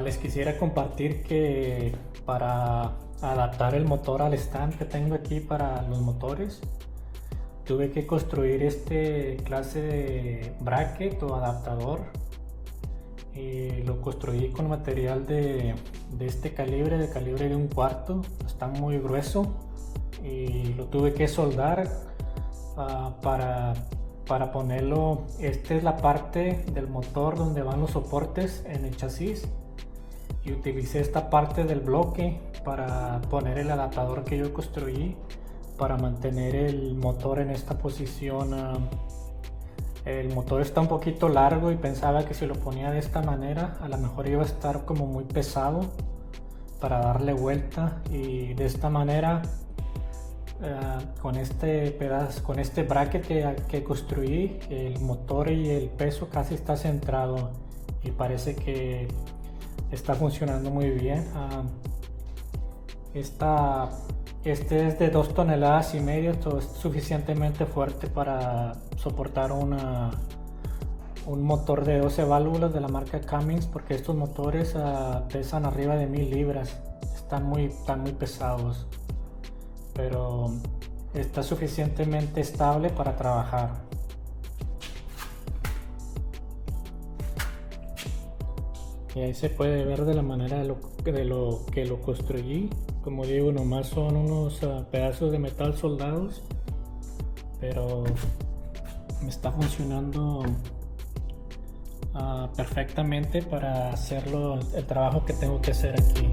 Les quisiera compartir que para adaptar el motor al stand que tengo aquí para los motores, tuve que construir este clase de bracket o adaptador, y lo construí con material de este calibre, de calibre de 1/4. Está muy grueso y lo tuve que soldar para ponerlo. Esta es la parte del motor donde van los soportes en el chasis, y utilicé esta parte del bloque para poner el adaptador que yo construí para mantener el motor en esta posición. El motor está un poquito largo y pensaba que si lo ponía de esta manera a lo mejor iba a estar como muy pesado para darle vuelta, y de esta manera con este pedazo, con este bracket que construí, el motor y el peso casi está centrado y parece que está funcionando muy bien. Este es de 2,5 toneladas, esto es suficientemente fuerte para soportar un motor de 12 válvulas de la marca Cummins, porque estos motores pesan arriba de 1000 libras, están muy pesados, pero está suficientemente estable para trabajar. Y ahí se puede ver de la manera de lo que lo construí. Como digo, nomás son unos pedazos de metal soldados, pero me está funcionando perfectamente para hacerlo, el trabajo que tengo que hacer aquí.